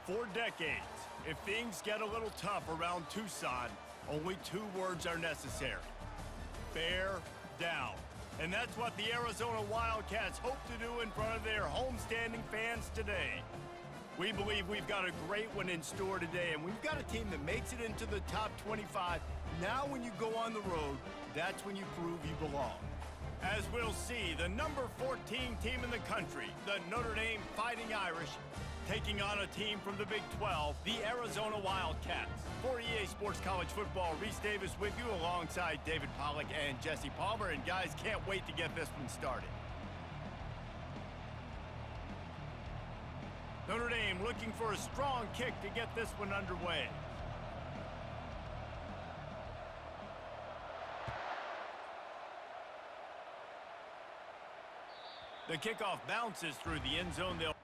For decades, if things get a little tough around Tucson, only 2 words are necessary. Bear down. And that's what the Arizona Wildcats hope to do in front of their homestanding fans today. We believe we've got a great one in store today, and we've got a team that makes it into the top 25. Now when you go on the road, that's when you prove you belong. As we'll see, the number 14 team in the country, the Notre Dame Fighting Irish, taking on a team from the Big 12, the Arizona Wildcats. For EA Sports College Football, Reese Davis with you alongside David Pollack and Jesse Palmer. And guys, can't wait to get this one started. Notre Dame looking for a strong kick to get this one underway. The kickoff bounces through the end zone. They'll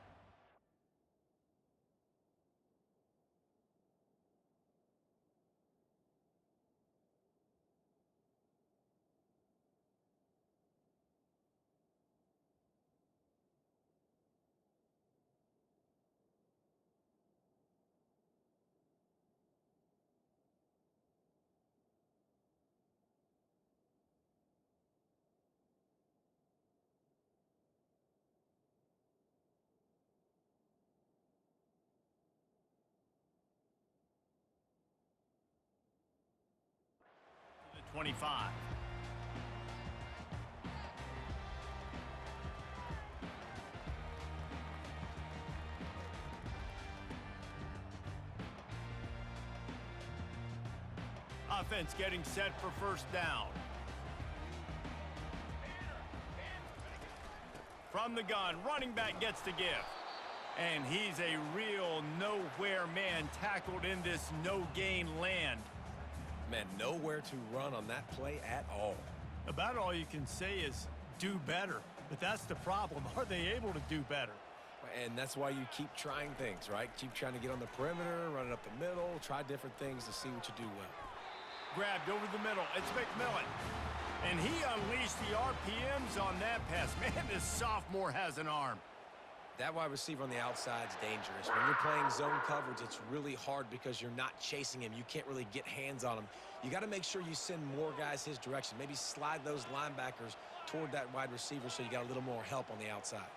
to the 25. Offense getting set for first down. From the gun, running back gets the give. And he's a real nowhere man, tackled in this no-gain land. Man, nowhere to run on that play at all. About all you can say is do better. But that's the problem. Are they able to do better? And that's why you keep trying things, right? Keep trying to get on the perimeter, run it up the middle, try different things to see what you do well. Grabbed over the middle. It's McMillan. And he unleashed the RPMs on that pass. Man, this sophomore has an arm. That wide receiver on the outside is dangerous. When you're playing zone coverage, it's really hard because you're not chasing him. You can't really get hands on him. You got to make sure you send more guys his direction. Maybe slide those linebackers toward that wide receiver so you got a little more help on the outside.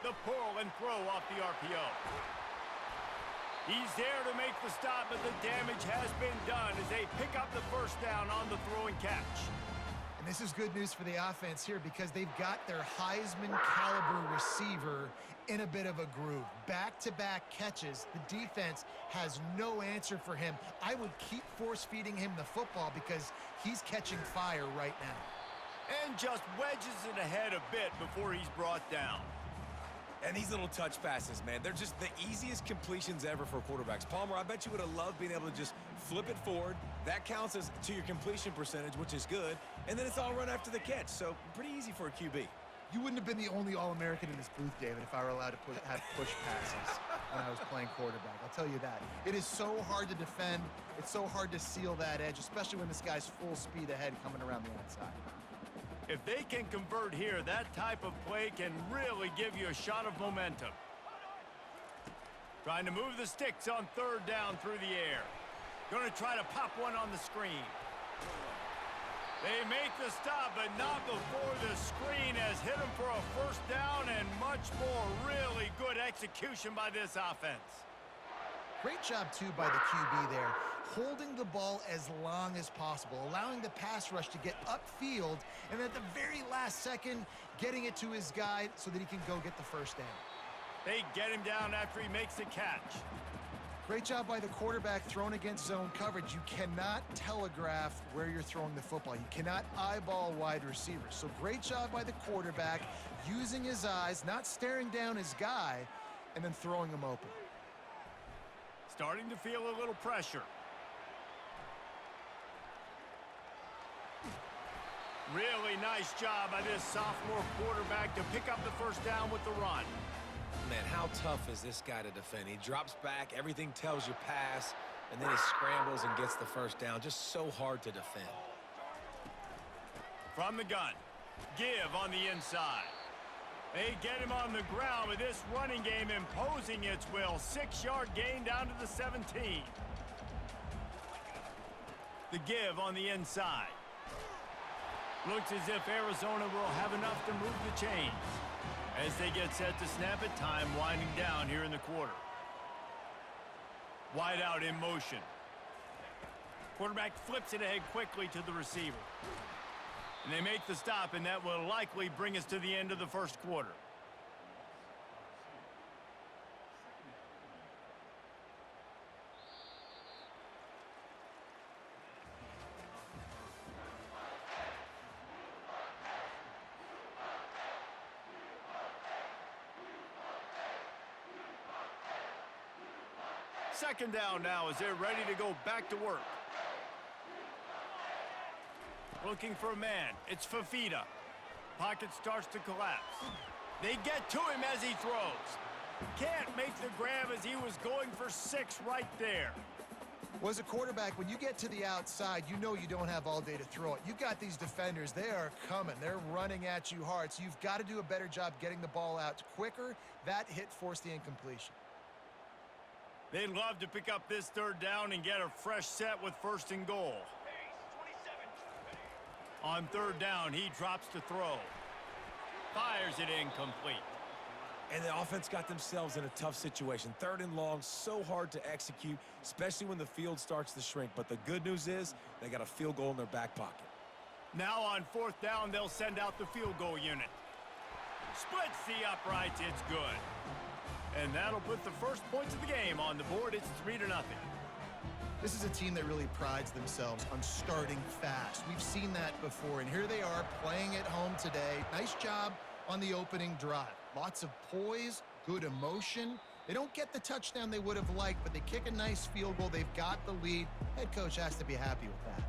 The pull and throw off the RPO. He's there to make the stop, but the damage has been done as they pick up the first down on the throw and catch. And this is good news for the offense here because they've got their Heisman-caliber receiver in a bit of a groove. Back-to-back catches. The defense has no answer for him. I would keep force-feeding him the football because he's catching fire right now. And just wedges it ahead a bit before he's brought down. And these little touch passes, man, they're just the easiest completions ever for quarterbacks. Palmer, I bet you would have loved being able to just flip it forward. That counts as to your completion percentage, which is good. And then it's all run after the catch, so pretty easy for a QB. You wouldn't have been the only All-American in this booth, David, if I were allowed to have push passes when I was playing quarterback. I'll tell you that. It is so hard to defend. It's so hard to seal that edge, especially when this guy's full speed ahead coming around the outside. If they can convert here, that type of play can really give you a shot of momentum. Trying to move the sticks on third down through the air. Going to try to pop one on the screen. They make the stop, but not before the screen has hit them for a first down and much more. Really good execution by this offense. Great job, too, by the QB there, holding the ball as long as possible, allowing the pass rush to get upfield, and at the very last second, getting it to his guy so that he can go get the first down. They get him down after he makes the catch. Great job by the quarterback thrown against zone coverage. You cannot telegraph where you're throwing the football. You cannot eyeball wide receivers. So great job by the quarterback using his eyes, not staring down his guy, and then throwing him open. Starting to feel a little pressure. Really nice job by this sophomore quarterback to pick up the first down with the run. Man, how tough is this guy to defend? He drops back, everything tells you pass, and then he scrambles and gets the first down. Just so hard to defend. From the gun, Give on the inside. They get him on the ground with this running game imposing its will. 6-yard gain down to the 17. The give on the inside. Looks as if Arizona will have enough to move the chains. As they get set to snap it, time winding down here in the quarter. Wide out in motion. Quarterback flips it ahead quickly to the receiver. And they make the stop, and that will likely bring us to the end of the first quarter. Second down now as they're ready to go back to work. Looking for a man. It's Fafita. Pocket starts to collapse. They get to him as he throws. Can't make the grab as he was going for 6 right there. Well, as a quarterback, when you get to the outside, you know you don't have all day to throw it. You've got these defenders. They are coming. They're running at you hard. So you've got to do a better job getting the ball out quicker. That hit forced the incompletion. They'd love to pick up this third down and get a fresh set with 1st and goal. On third down, he drops to throw. Fires it incomplete. And the offense got themselves in a tough situation. 3rd and long, so hard to execute, especially when the field starts to shrink. But the good news is they got a field goal in their back pocket. Now on 4th down, they'll send out the field goal unit. Splits the uprights, it's good. And that'll put the first points of the game on the board. It's 3-0. This is a team that really prides themselves on starting fast. We've seen that before, and here they are playing at home today. Nice job on the opening drive. Lots of poise, good emotion. They don't get the touchdown they would have liked, but they kick a nice field goal. They've got the lead. Head coach has to be happy with that.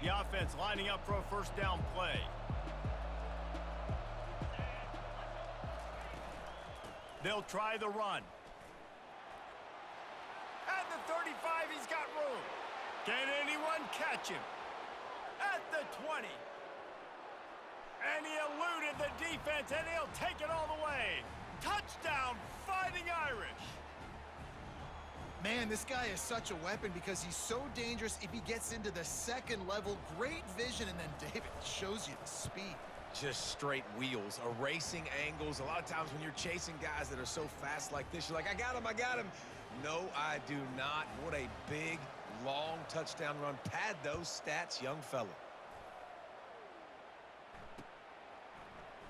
The offense lining up for a 1st down play. They'll try the run. At the 35, he's got room. Can anyone catch him? At the 20. And he eluded the defense, and he'll take it all the way. Touchdown, Fighting Irish. Man, this guy is such a weapon because he's so dangerous if he gets into the 2nd level. Great vision, and then David shows you the speed. Just straight wheels, erasing angles. A lot of times when you're chasing guys that are so fast like this, you're like, I got him. No, I do not. What a big, long touchdown run. Pad those stats, young fella.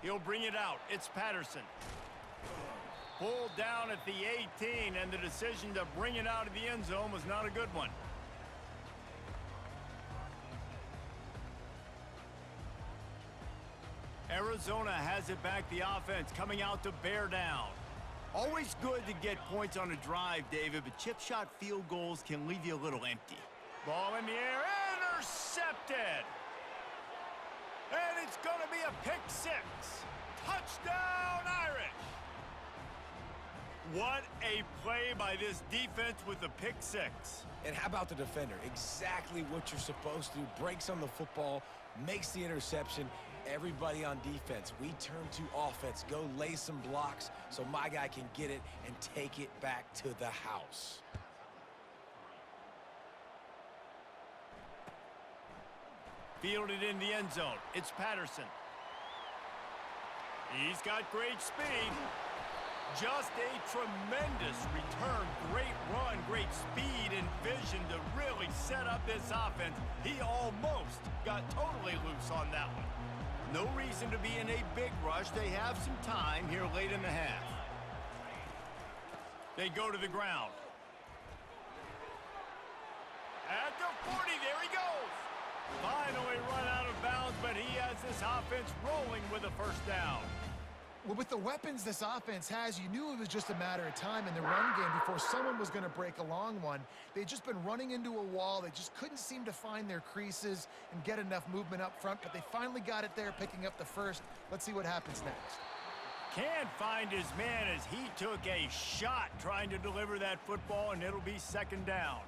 He'll bring it out. It's Patterson. Pulled down at the 18, and the decision to bring it out of the end zone was not a good one. Arizona has it back, the offense coming out to bear down. Always good to get points on a drive, David, but chip shot field goals can leave you a little empty. Ball in the air, intercepted! And it's going to be a pick 6. Touchdown, Irish! What a play by this defense with the pick 6. And how about the defender? Exactly what you're supposed to do. Breaks on the football, makes the interception. Everybody on defense, we turn to offense. Go lay some blocks so my guy can get it and take it back to the house. Fielded in the end zone. It's Patterson. He's got great speed. Just a tremendous return. Great run, great speed and vision to really set up this offense. He almost got totally loose on that one. No reason to be in a big rush. They have some time here late in the half. They go to the ground. At the 40, there he goes. Finally run out of bounds, but he has this offense rolling with a 1st down. Well, with the weapons this offense has, you knew it was just a matter of time in the run game before someone was going to break a long one. They'd just been running into a wall. They just couldn't seem to find their creases and get enough movement up front, but they finally got it there, picking up the 1st. Let's see what happens next. Can't find his man as he took a shot trying to deliver that football, and it'll be 2nd down.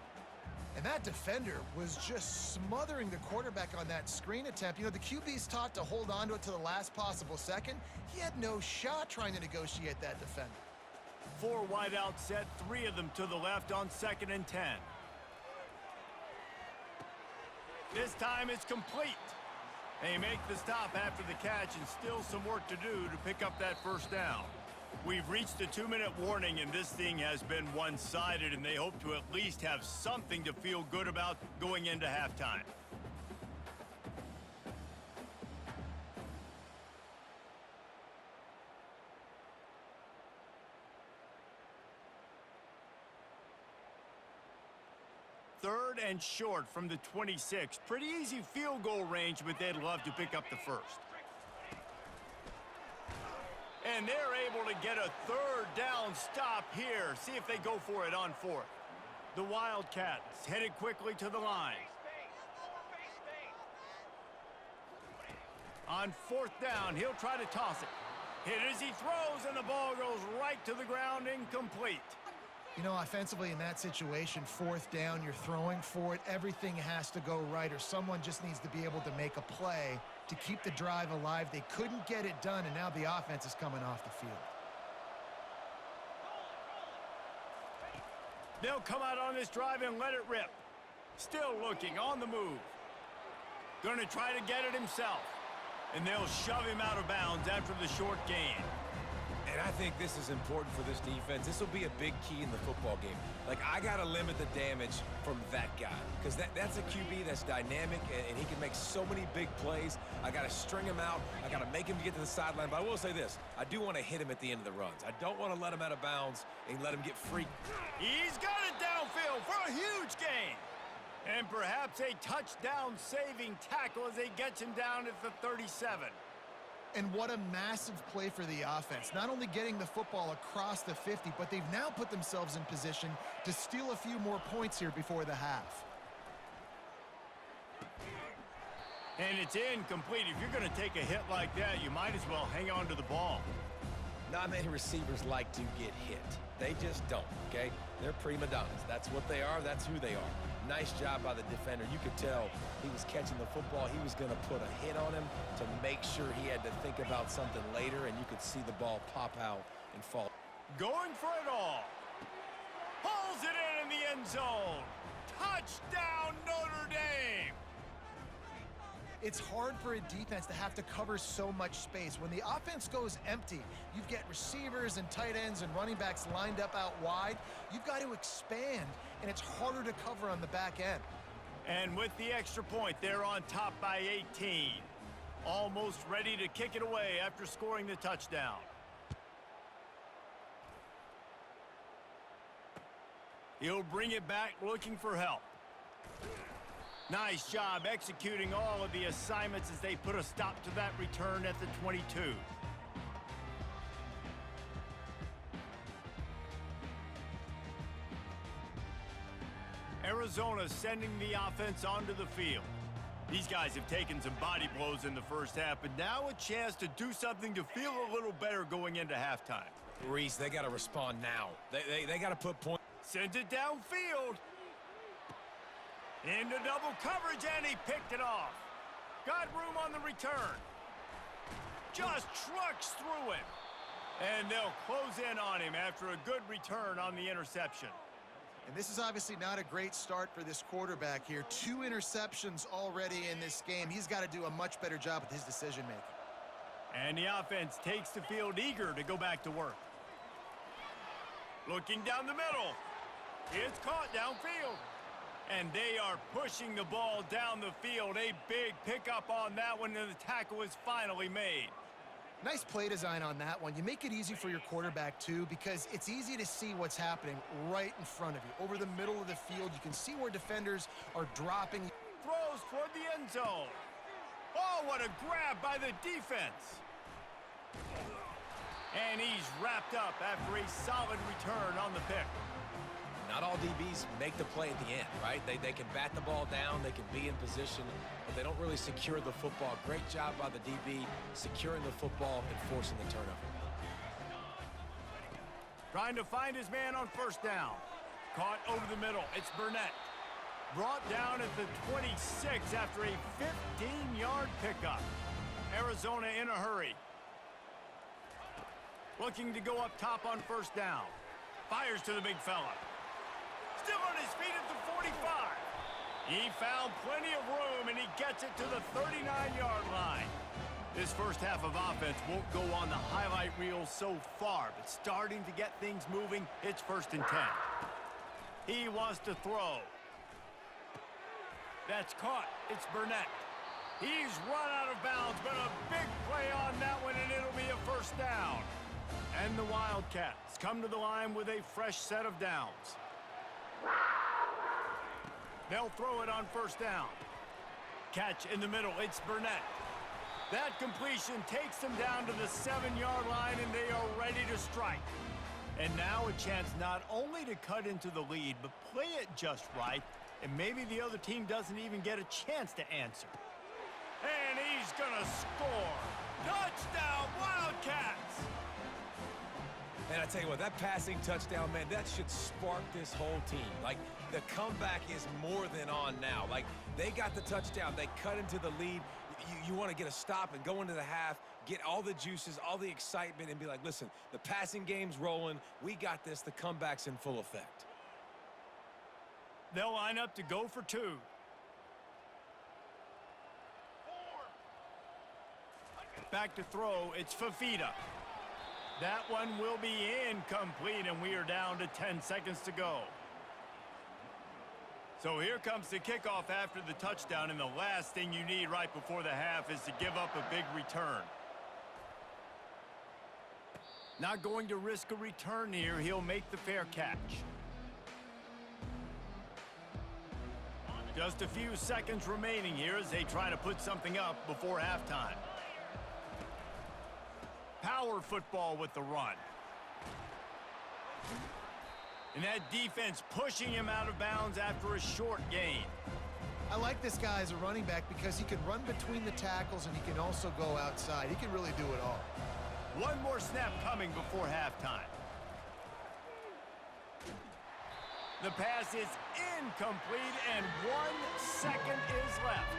And that defender was just smothering the quarterback on that screen attempt. You know, the QB's taught to hold on to it to the last possible second. He had no shot trying to negotiate that defender. 4 wideout set, 3 of them to the left on 2nd and 10. This time it's complete. They make the stop after the catch and still some work to do to pick up that first down. We've reached the 2-minute warning, and this thing has been one-sided, and they hope to at least have something to feel good about going into halftime. Third and short from the 26. Pretty easy field goal range, but they'd love to pick up the first. And they're able to get a 3rd down stop here. See if they go for it on 4th. The Wildcats headed quickly to the line. On 4th down, he'll try to toss it. Hit as he throws, and the ball goes right to the ground, incomplete. You know, offensively in that situation, 4th down, you're throwing for it. Everything has to go right, or someone just needs to be able to make a play to keep the drive alive. They couldn't get it done, and now the offense is coming off the field. They'll come out on this drive and let it rip. Still looking, on the move. Gonna try to get it himself. And they'll shove him out of bounds after the short gain. And I think this is important for this defense. This will be a big key in the football game. Like, I got to limit the damage from that guy because that's a QB that's dynamic, and he can make so many big plays. I got to string him out. I got to make him get to the sideline. But I will say this. I do want to hit him at the end of the runs. I don't want to let him out of bounds and let him get free. He's got it downfield for a huge gain. And perhaps a touchdown-saving tackle as he gets him down at the 37. And what a massive play for the offense. Not only getting the football across the 50, but they've now put themselves in position to steal a few more points here before the half. And it's incomplete. If you're going to take a hit like that, you might as well hang on to the ball. Not many receivers like to get hit. They just don't, okay? They're prima donnas. That's what they are. That's who they are. Nice job by the defender. You could tell he was catching the football. He was going to put a hit on him to make sure he had to think about something later, and you could see the ball pop out and fall. Going for it all. Pulls it in the end zone. Touchdown, Notre Dame. It's hard for a defense to have to cover so much space. When the offense goes empty, you get receivers and tight ends and running backs lined up out wide. You've got to expand, and it's harder to cover on the back end. And with the extra point, they're on top by 18. Almost ready to kick it away after scoring the touchdown. He'll bring it back looking for help. Nice job executing all of the assignments as they put a stop to that return at the 22. Arizona sending the offense onto the field. These guys have taken some body blows in the first half, but now a chance to do something to feel a little better going into halftime. Reese, they got to respond now. They got to put points. Sends it downfield. Into double coverage, and he picked it off. Got room on the return. Just trucks through him. And they'll close in on him after a good return on the interception. And this is obviously not a great start for this quarterback here. 2 interceptions already in this game. He's got to do a much better job with his decision-making. And the offense takes the field eager to go back to work. Looking down the middle. It's caught downfield. And they are pushing the ball down the field. A big pickup on that one, and the tackle is finally made. Nice play design on that one. You make it easy for your quarterback, too, because it's easy to see what's happening right in front of you. Over the middle of the field, you can see where defenders are dropping. Throws toward the end zone. Oh, what a grab by the defense. And he's wrapped up after a solid return on the pick. Not all DBs make the play at the end, right? They can bat the ball down, they can be in position, but they don't really secure the football. Great job by the DB securing the football and forcing the turnover. Trying to find his man on first down. Caught over the middle. It's Burnett. Brought down at the 26 after a 15-yard pickup. Arizona in a hurry. Looking to go up top on first down. Fires to the big fella. Still on his feet at the 45. He found plenty of room, and he gets it to the 39-yard line. This first half of offense won't go on the highlight reel so far, but starting to get things moving, it's 1st and 10. He wants to throw. That's caught. It's Burnett. He's run out of bounds, but a big play on that one, and it'll be a first down. And the Wildcats come to the line with a fresh set of downs. They'll throw it on first down. Catch in the middle. It's Burnett. That completion takes them down to the 7-yard line, and they are ready to strike. And now a chance not only to cut into the lead, but play it just right, and maybe the other team doesn't even get a chance to answer. And he's gonna score. Touchdown, Wildcats! And I tell you what, that passing touchdown, man, that should spark this whole team. Like, the comeback is more than on now. Like, they got the touchdown. They cut into the lead. You want to get a stop and go into the half, get all the juices, all the excitement, and be like, listen, the passing game's rolling. We got this. The comeback's in full effect. They'll line up to go for 2. Back to throw. It's Fafita. That one will be incomplete, and we are down to 10 seconds to go. So here comes the kickoff after the touchdown, and the last thing you need right before the half is to give up a big return. Not going to risk a return here. He'll make the fair catch. Just a few seconds remaining here as they try to put something up before halftime. Power football with the run. And that defense pushing him out of bounds after a short gain. I like this guy as a running back because he can run between the tackles and he can also go outside. He can really do it all. One more snap coming before halftime. The pass is incomplete, and 1 second is left.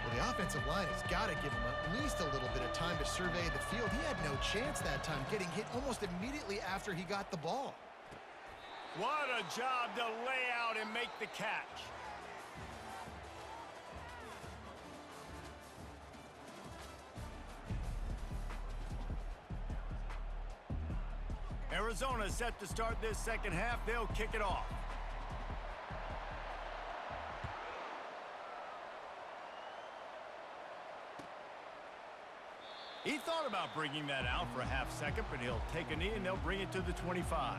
Well, the offensive line has got to give him at least a little bit of time to survey the field. He had no chance that time, getting hit almost immediately after he got the ball. What a job to lay out and make the catch. Arizona set to start this second half. They'll kick it off. He thought about bringing that out for a half second, but he'll take a knee and they'll bring it to the 25.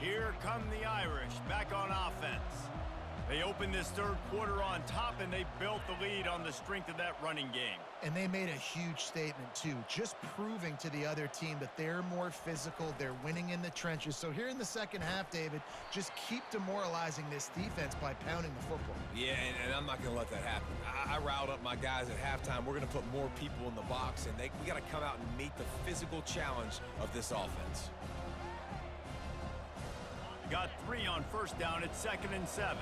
Here come the Irish back on offense. They opened this third quarter on top, and they built the lead on the strength of that running game. And they made a huge statement, too, just proving to the other team that they're more physical, they're winning in the trenches. So here in the second half, David, just keep demoralizing this defense by pounding the football. Yeah, and I'm not going to let that happen. I riled up my guys at halftime. We're going to put more people in the box, and we got to come out and meet the physical challenge of this offense. Got 3 on first down. It's 2nd and 7.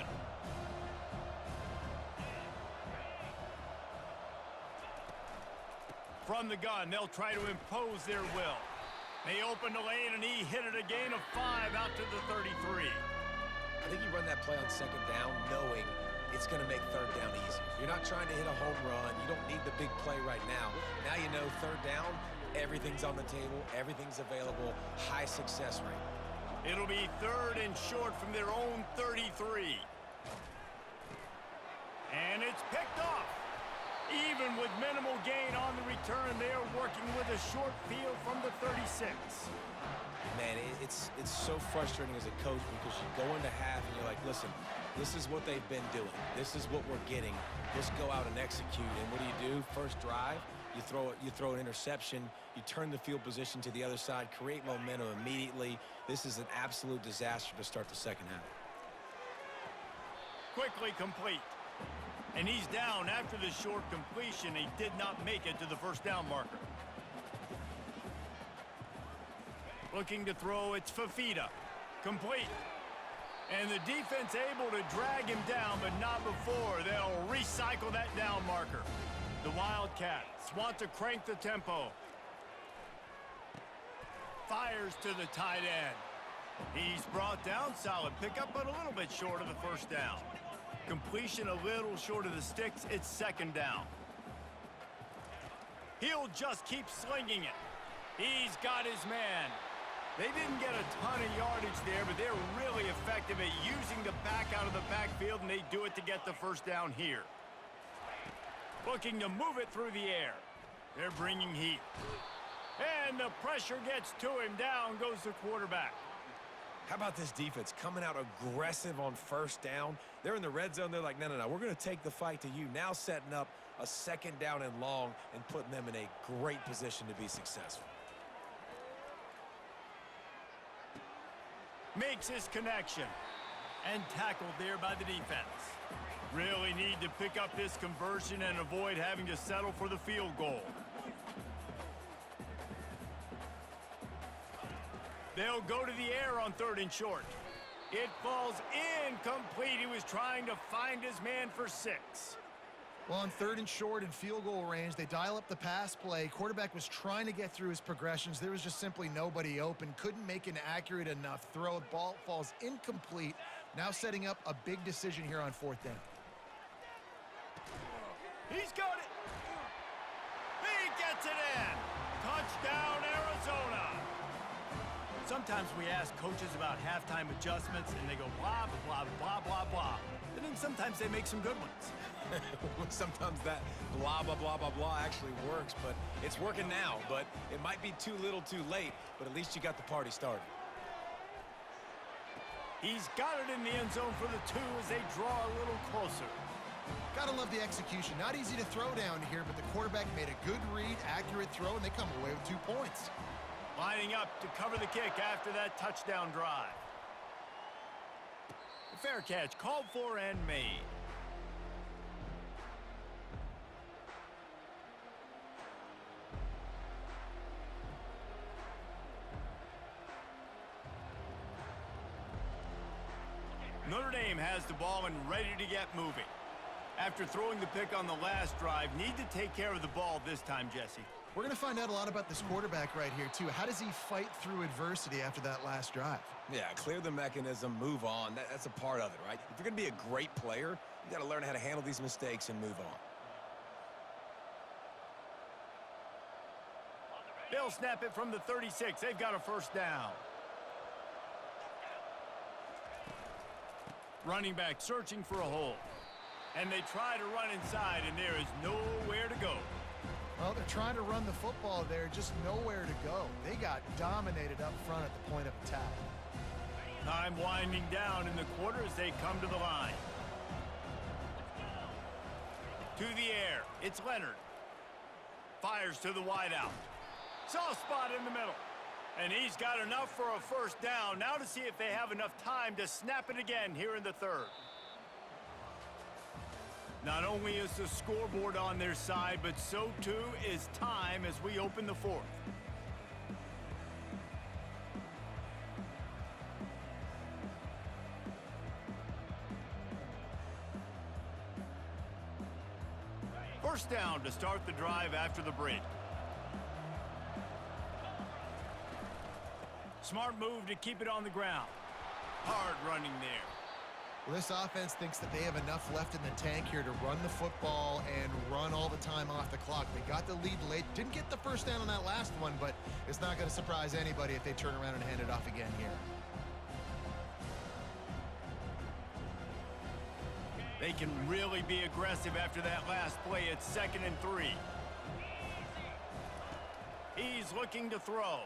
From the gun, they'll try to impose their will. They open the lane, and he hit it a gain of 5 out to the 33. I think you run that play on second down knowing it's going to make third down easy. You're not trying to hit a home run. You don't need the big play right now. Now you know third down, everything's on the table, everything's available, high success rate. It'll be 3rd and short from their own 33. And it's picked off. Even with minimal gain on the return, they are working with a short field from the 36. Man, it's so frustrating as a coach because you go into half and you're like, listen, this is what they've been doing. This is what we're getting. Let's go out and execute. And what do? First drive, you throw an interception, you turn the field position to the other side, create momentum immediately. This is an absolute disaster to start the second half. Quickly complete. And he's down after the short completion. He did not make it to the first down marker. Looking to throw, it's Fafita. Complete. And the defense able to drag him down, but not before. They'll recycle that down marker. The Wildcats want to crank the tempo. Fires to the tight end. He's brought down, solid pickup, but a little bit short of the first down. Completion a little short of the sticks. It's second down. He'll just keep slinging it. He's got his man. They didn't get a ton of yardage there, but they're really effective at using the back out of the backfield, and they do it to get the first down here. Looking to move it through the air. They're bringing heat. And the pressure gets to him. Down goes the quarterback. How about this defense coming out aggressive on first down? They're in the red zone. They're like, no, we're going to take the fight to you. Now setting up a second down and long and putting them in a great position to be successful. Makes his connection. And tackled there by the defense. Really need to pick up this conversion and avoid having to settle for the field goal. They'll go to the air on 3rd and short. It falls incomplete. He was trying to find his man for 6. Well, on 3rd and short and field goal range, they dial up the pass play. Quarterback was trying to get through his progressions. There was just simply nobody open. Couldn't make an accurate enough throw. Ball falls incomplete. Now setting up a big decision here on 4th down. He's got it. He gets it in. Touchdown, Arizona. Sometimes we ask coaches about halftime adjustments, and they go blah, blah, blah, blah, blah. And then sometimes they make some good ones. Sometimes that blah, blah, blah, blah, blah actually works, but it's working now. But it might be too little too late, but at least you got the party started. He's got it in the end zone for the 2 as they draw a little closer. Gotta love the execution. Not easy to throw down here, but the quarterback made a good read, accurate throw, and they come away with 2 points. Lining up to cover the kick after that touchdown drive. The fair catch called for and made. Notre Dame has the ball and ready to get moving. After throwing the pick on the last drive, need to take care of the ball this time, Jesse. We're going to find out a lot about this quarterback right here, too. How does he fight through adversity after that last drive? Yeah, clear the mechanism, move on. That's a part of it, right? If you're going to be a great player, you got to learn how to handle these mistakes and move on. They'll snap it from the 36. They've got a first down. Running back searching for a hole. And they try to run inside, and there is nowhere to go. Well, they're trying to run the football there, just nowhere to go. They got dominated up front at the point of attack. Time winding down in the quarter as they come to the line. To the air, it's Leonard. Fires to the wideout. Soft spot in the middle. And he's got enough for a first down. Now to see if they have enough time to snap it again here in the 3rd. Not only is the scoreboard on their side, but so too is time as we open the 4th. First down to start the drive after the break. Smart move to keep it on the ground. Hard running there. Well, this offense thinks that they have enough left in the tank here to run the football and run all the time off the clock. They got the lead late. Didn't get the first down on that last one, but it's not going to surprise anybody if they turn around and hand it off again here. They can really be aggressive after that last play. It's 2nd and 3. He's looking to throw.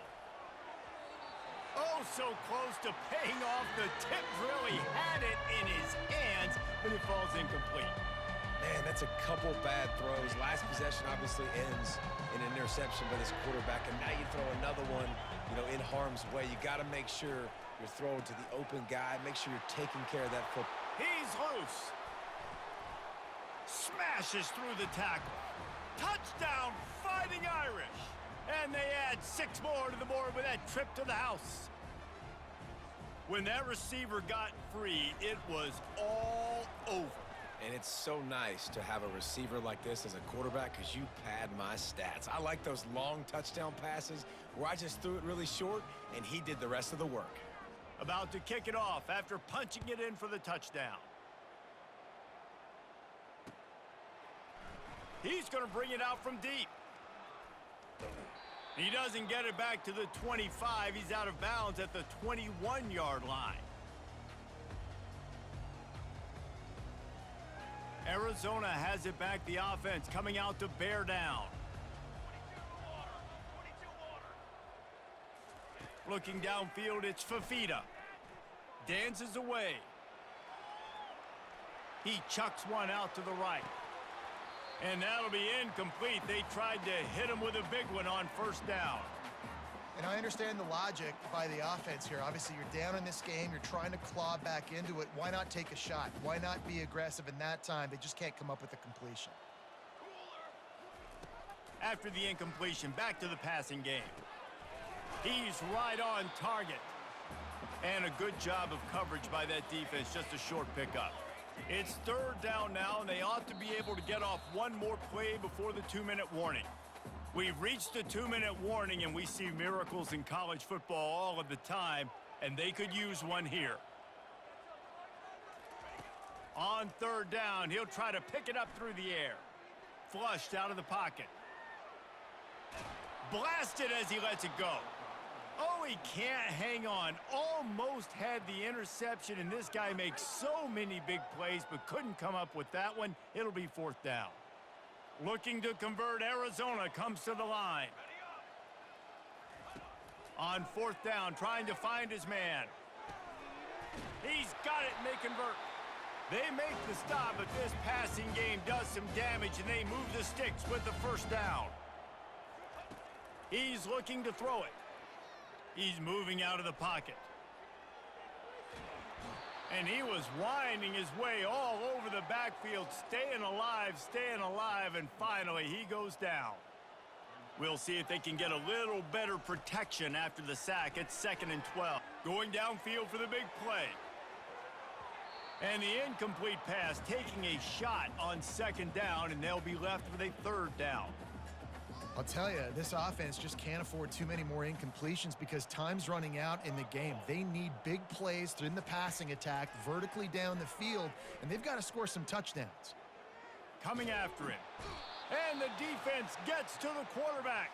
Oh, so close to paying off. The tip really had it in his hands, but it falls incomplete. Man, that's a couple bad throws. Last possession obviously ends in an interception by this quarterback, and now you throw another one, in harm's way. You got to make sure you're throwing to the open guy. Make sure you're taking care of that football. He's loose. Smashes through the tackle. Touchdown, Fighting Irish. And they add 6 more to the board with that trip to the house. When that receiver got free, it was all over. And it's so nice to have a receiver like this as a quarterback because you pad my stats. I like those long touchdown passes where I just threw it really short and he did the rest of the work. About to kick it off after punching it in for the touchdown. He's going to bring it out from deep. He doesn't get it back to the 25. He's out of bounds at the 21-yard line. Arizona has it back, the offense coming out to bear down. Looking downfield, it's Fafita. Dances away. He chucks one out to the right. And that'll be incomplete. They tried to hit him with a big one on first down. And I understand the logic by the offense here. Obviously, you're down in this game. You're trying to claw back into it. Why not take a shot? Why not be aggressive in that time? They just can't come up with a completion. After the incompletion, back to the passing game. He's right on target. And a good job of coverage by that defense, just a short pickup. It's third down now, and they ought to be able to get off one more play before the 2-minute warning. We've reached the 2-minute warning, and we see miracles in college football all of the time, and they could use one here. On third down, he'll try to pick it up through the air. Flushed out of the pocket. Blasted as he lets it go. Oh, he can't hang on. Almost had the interception, and this guy makes so many big plays, but couldn't come up with that one. It'll be fourth down. Looking to convert, Arizona comes to the line. On fourth down, trying to find his man. He's got it, and they convert. They make the stop, but this passing game does some damage, and they move the sticks with the first down. He's looking to throw it. He's moving out of the pocket. And he was winding his way all over the backfield, staying alive, and finally he goes down. We'll see if they can get a little better protection after the sack. It's 2nd and 12. Going downfield for the big play. And the incomplete pass, taking a shot on 2nd down, and they'll be left with a 3rd down. I'll tell you, this offense just can't afford too many more incompletions because time's running out in the game. They need big plays in the passing attack, vertically down the field, and they've got to score some touchdowns. Coming after him. And the defense gets to the quarterback.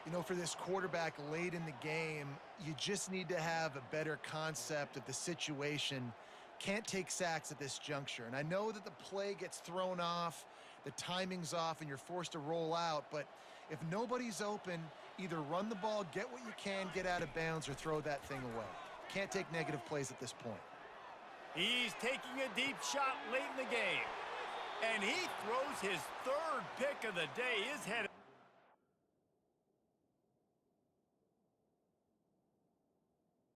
You know, for this quarterback late in the game, you just need to have a better concept of the situation. Can't take sacks at this juncture. And I know that the play gets thrown off, the timing's off, and you're forced to roll out, but if nobody's open, either run the ball, get what you can, get out of bounds, or throw that thing away. Can't take negative plays at this point. He's taking a deep shot late in the game. And he throws his 3rd pick of the day. His head